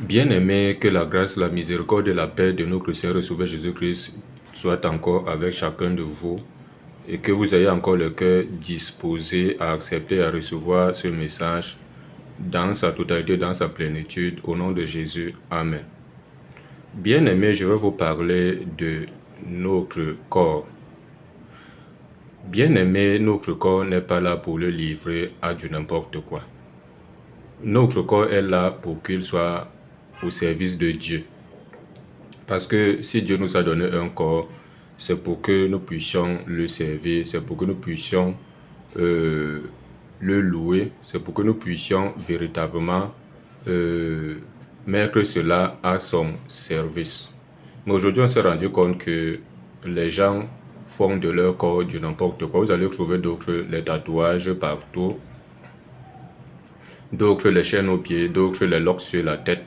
Bien-aimés, que la grâce, la miséricorde et la paix de notre Seigneur et Sauveur Jésus-Christ soient encore avec chacun de vous et que vous ayez encore le cœur disposé à accepter et à recevoir ce message dans sa totalité, dans sa plénitude, au nom de Jésus. Amen. Bien-aimés, je vais vous parler de notre corps. Bien-aimés, notre corps n'est pas là pour le livrer à du n'importe quoi. Notre corps est là pour qu'il soit au service de Dieu. Parce que si Dieu nous a donné un corps, c'est pour que nous puissions le servir, c'est pour que nous puissions le louer, c'est pour que nous puissions véritablement mettre cela à son service. Mais aujourd'hui, on s'est rendu compte que les gens font de leur corps du n'importe quoi. Vous allez trouver d'autres les tatouages partout, d'autres les chaînes aux pieds, d'autres les locks sur la tête.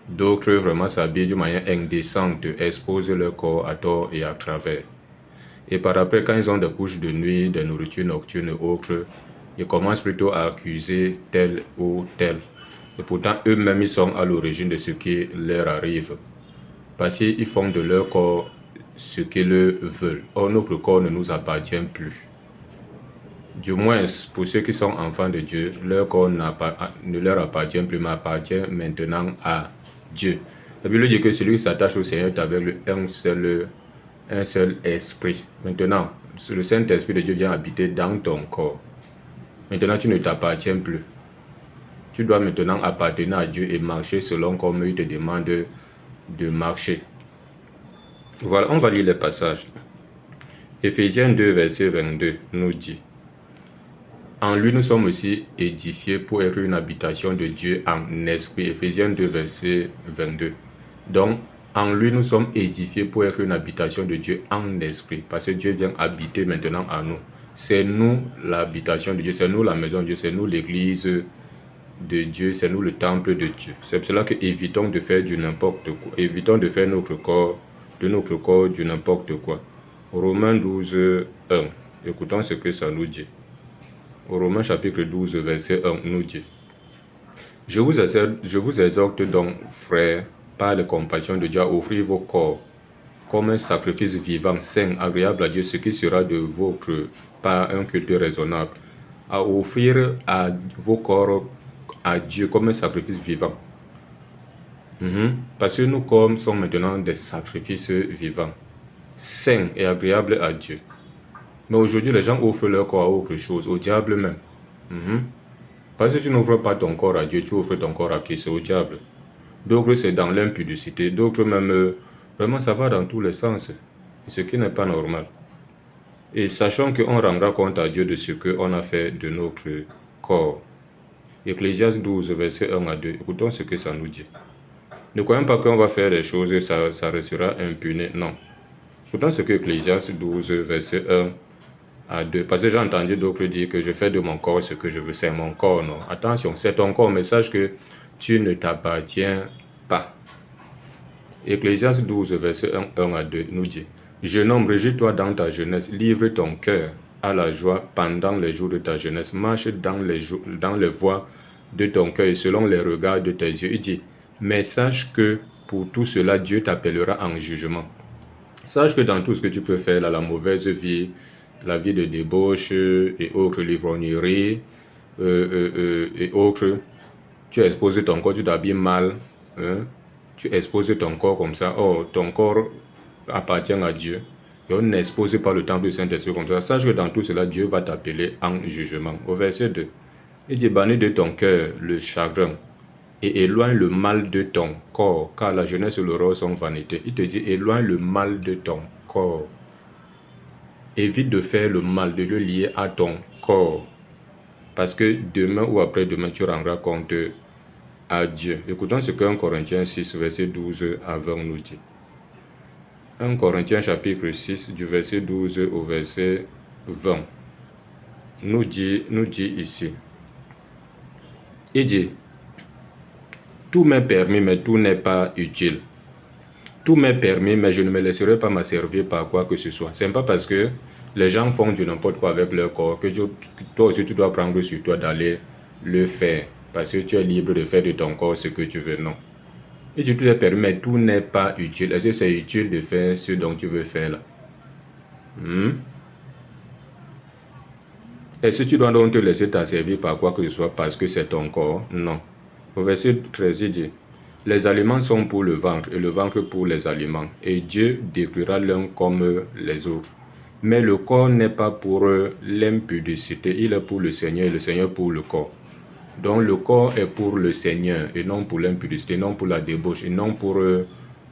D'autres vraiment s'habillent d'une manière indécente, exposent leur corps à tort et à travers. Et par après, quand ils ont des couches de nuit, des nourritures nocturnes et autres, ils commencent plutôt à accuser tel ou tel. Et pourtant, eux-mêmes, ils sont à l'origine de ce qui leur arrive. Parce qu'ils font de leur corps ce qu'ils veulent. Or, notre corps ne nous appartient plus. Du moins, pour ceux qui sont enfants de Dieu, leur corps ne leur appartient plus, mais appartient maintenant à Dieu. La Bible dit que celui qui s'attache au Seigneur est avec un seul esprit. Maintenant, le Saint-Esprit de Dieu vient habiter dans ton corps. Maintenant, tu ne t'appartiens plus. Tu dois maintenant appartenir à Dieu et marcher selon comme il te demande de marcher. Voilà, on va lire les passages. Éphésiens 2, verset 22 nous dit: en lui, nous sommes aussi édifiés pour être une habitation de Dieu en esprit. Éphésiens 2, verset 22. Donc, en lui, nous sommes édifiés pour être une habitation de Dieu en esprit. Parce que Dieu vient habiter maintenant en nous. C'est nous l'habitation de Dieu, c'est nous la maison de Dieu, c'est nous l'église de Dieu, c'est nous le temple de Dieu. C'est pour cela que évitons de faire du n'importe quoi. Évitons de faire de notre corps du n'importe quoi. Romains 12, 1. Écoutons ce que ça nous dit. Romains chapitre 12, verset 1 nous dit: je vous exhorte donc, frères, par les compassions de Dieu, à offrir vos corps comme un sacrifice vivant, saint, agréable à Dieu, ce qui sera de votre part un culte raisonnable. À offrir vos corps à Dieu comme un sacrifice vivant. Parce que nos corps sont maintenant des sacrifices vivants, saints et agréables à Dieu. Mais aujourd'hui, les gens offrent leur corps à autre chose, au diable même. Parce que tu n'offres pas ton corps à Dieu, tu offres ton corps à qui? C'est au diable. D'autres, c'est dans l'impudicité. D'autres, même, vraiment, ça va dans tous les sens. Ce qui n'est pas normal. Et sachant qu'on rendra compte à Dieu de ce qu'on a fait de notre corps. Ecclésiaste 12, verset 1 à 2. Écoutons ce que ça nous dit. Ne croyons pas qu'on va faire des choses, ça restera impuni. Non. Écoutons ce que Ecclésiaste 12, verset 1 à 2. Parce que j'ai entendu d'autres dire que je fais de mon corps ce que je veux. C'est mon corps, non. Attention, c'est ton corps, mais sache que tu ne t'appartiens pas. Ecclésiaste 12, verset 1 à 2 nous dit: jeune homme, régis-toi dans ta jeunesse, livre ton cœur à la joie pendant les jours de ta jeunesse, marche dans les voies de ton cœur et selon les regards de tes yeux. Il dit: mais sache que pour tout cela, Dieu t'appellera en jugement. Sache que dans tout ce que tu peux faire, là, la mauvaise vie, la vie de débauche et autres, l'ivrognerie et autres, tu exposes ton corps, tu t'habilles mal, tu exposes ton corps comme ça. Oh, ton corps appartient à Dieu. Et on n'expose pas le temple du Saint-Esprit comme ça. Sache que dans tout cela, Dieu va t'appeler en jugement. Au verset 2, il dit: bannis de ton cœur le chagrin et éloigne le mal de ton corps, car la jeunesse et l'aurore sont vanité. Il te dit: éloigne le mal de ton corps. Évite de faire le mal, de le lier à ton corps. Parce que demain ou après-demain, tu rendras compte à Dieu. Écoutons ce que 1 Corinthiens 6, verset 12 à 20 nous dit. 1 Corinthiens chapitre 6, du verset 12 au verset 20, nous dit ici. Il dit: tout m'est permis, mais tout n'est pas utile. Tout m'est permis, mais je ne me laisserai pas m'asservir par quoi que ce soit. Ce n'est pas parce que les gens font du n'importe quoi avec leur corps que toi aussi tu dois prendre sur toi d'aller le faire. Parce que tu es libre de faire de ton corps ce que tu veux. Non. Et tu te permets, mais tout n'est pas utile. Est-ce que c'est utile de faire ce dont tu veux faire là? Est-ce que tu dois donc te laisser t'asservir par quoi que ce soit parce que c'est ton corps? Non. Au verset 13, il dit, les aliments sont pour le ventre et le ventre pour les aliments. Et Dieu détruira l'un comme les autres. Mais le corps n'est pas pour l'impudicité, il est pour le Seigneur et le Seigneur pour le corps. Donc le corps est pour le Seigneur et non pour l'impudicité, non pour la débauche et non pour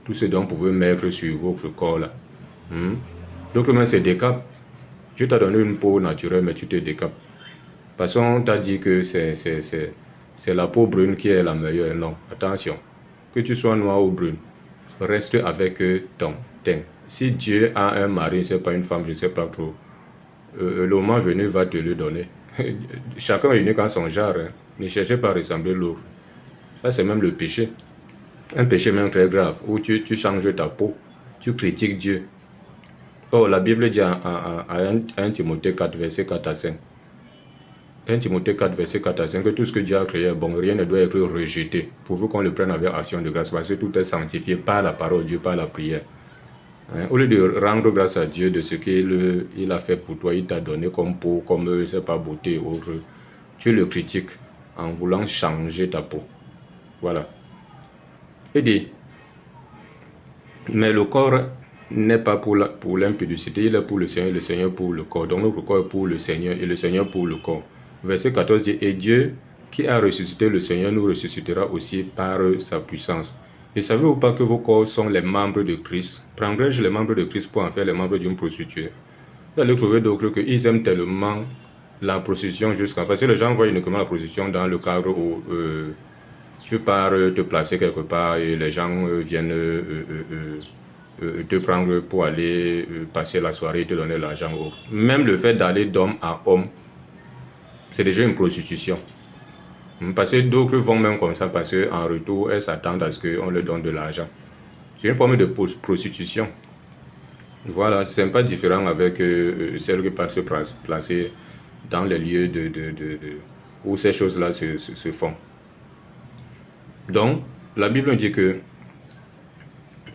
tout ce dont vous pouvez mettre sur votre corps là. Donc le c'est décap. Dieu t'a donné une peau naturelle, mais tu te décapes. Parce qu'on t'a dit que c'est la peau brune qui est la meilleure. Non, attention. Que tu sois noir ou brune, reste avec ton teint. Si Dieu a un mari, c'est pas une femme, je ne sais pas trop, le moment venu va te le donner. Chacun est unique en son genre. Hein. Ne cherchez pas à ressembler l'autre. Ça, c'est même le péché. Un péché même très grave, où tu changes ta peau, tu critiques Dieu. Oh, la Bible dit à 1 Timothée 4, verset 4 à 5. 1 Timothée 4, verset 4 à 5, que tout ce que Dieu a créé est bon, rien ne doit être rejeté, pourvu qu'on le prenne avec action de grâce, parce que tout est sanctifié par la parole de Dieu, par la prière. Hein? Au lieu de rendre grâce à Dieu de ce qu'il a fait pour toi, il t'a donné comme peau, comme, je sais pas, beauté ou autre, tu le critiques en voulant changer ta peau. Voilà. Il dit, mais le corps n'est pas pour l'impudicité, il est pour le Seigneur et le Seigneur pour le corps. Donc notre corps est pour le Seigneur et le Seigneur pour le corps. Verset 14 dit, et Dieu qui a ressuscité le Seigneur nous ressuscitera aussi par sa puissance. Et savez-vous pas que vos corps sont les membres de Christ? Prendrais-je les membres de Christ pour en faire les membres d'une prostituée? Vous allez trouver d'autres qu'ils aiment tellement la prostitution jusqu'à... Parce que les gens voient uniquement la prostitution dans le cadre où tu pars te placer quelque part et les gens viennent te prendre pour aller passer la soirée et te donner l'argent. Même le fait d'aller d'homme à homme, c'est déjà une prostitution. Parce que d'autres vont même comme ça parce qu'en retour, elles s'attendent à ce qu'on leur donne de l'argent. C'est une forme de prostitution. Voilà, c'est pas différent avec celles qui partent se placer dans les lieux où ces choses-là se font. Donc, la Bible dit que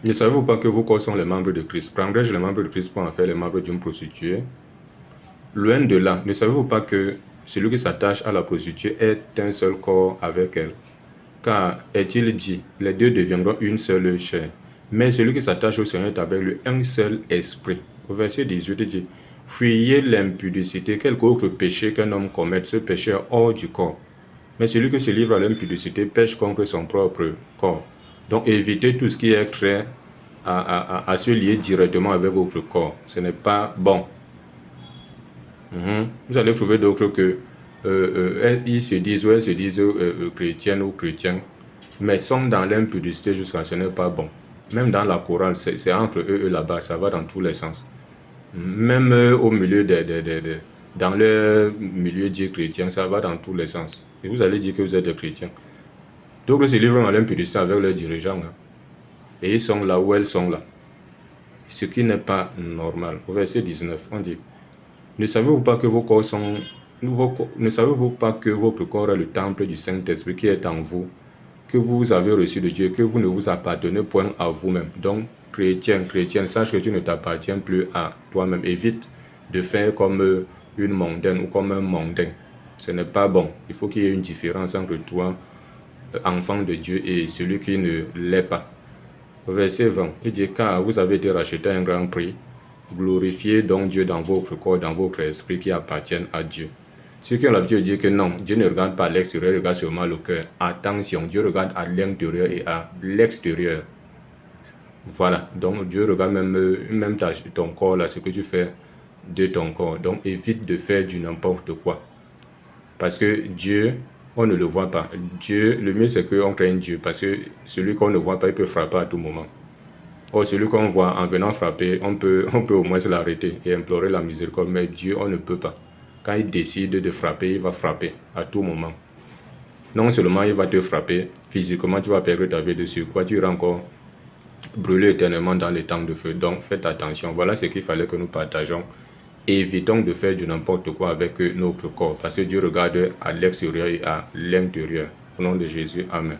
ne savez-vous pas que vos corps sont les membres de Christ? Prendrais-je les membres de Christ pour en faire les membres d'une prostituée? Loin de là, ne savez-vous pas que celui qui s'attache à la prostituée est un seul corps avec elle? Car est-il dit, les deux deviendront une seule chair. Mais celui qui s'attache au Seigneur est avec lui un seul esprit. Au verset 18, il dit, fuyez l'impudicité, quelque autre péché qu'un homme commette, ce péché est hors du corps. Mais celui qui se livre à l'impudicité pêche contre son propre corps. Donc évitez tout ce qui est trait à se lier directement avec votre corps. Ce n'est pas bon. Vous allez trouver d'autres que ils se disent, ou elles se disent chrétiennes ou chrétiens, mais sont dans l'impudicité jusqu'à ce n'est pas bon. Même dans la chorale, c'est entre eux et là-bas, ça va dans tous les sens. Même au milieu dans le milieu dit chrétien, ça va dans tous les sens. Et vous allez dire que vous êtes des chrétiens. D'autres se livrent à l'impudicité avec leurs dirigeants. Hein. Et ils sont là où elles sont là. Ce qui n'est pas normal. Au verset 19, on dit, ne savez-vous pas que vos corps sont... Ne savez-vous pas que votre corps est le temple du Saint-Esprit qui est en vous, que vous avez reçu de Dieu, que vous ne vous appartenez point à vous-même. Donc, chrétienne, sache que tu ne t'appartiens plus à toi-même. Évite de faire comme une mondaine ou comme un mondain. Ce n'est pas bon. Il faut qu'il y ait une différence entre toi, enfant de Dieu, et celui qui ne l'est pas. Verset 20, il dit, car vous avez été rachetés à un grand prix. Glorifiez donc Dieu dans votre corps, dans votre esprit qui appartiennent à Dieu. Ceux qui ont l'habitude de dire que non, Dieu ne regarde pas à l'extérieur, il regarde seulement le cœur. Attention, Dieu regarde à l'intérieur et à l'extérieur. Voilà, donc Dieu regarde même ton corps, là, ce que tu fais de ton corps. Donc évite de faire du n'importe quoi. Parce que Dieu, on ne le voit pas. Dieu, le mieux c'est qu'on craigne Dieu. Parce que celui qu'on ne voit pas, il peut frapper à tout moment. Or, celui qu'on voit en venant frapper, on peut au moins l'arrêter et implorer la miséricorde. Mais Dieu, on ne peut pas. Quand il décide de frapper, il va frapper à tout moment. Non seulement il va te frapper, physiquement tu vas perdre ta vie dessus. Quoi, tu iras encore brûler éternellement dans les temps de feu. Donc faites attention. Voilà ce qu'il fallait que nous partageons. Évitons de faire du n'importe quoi avec notre corps. Parce que Dieu regarde à l'extérieur et à l'intérieur. Au nom de Jésus, Amen.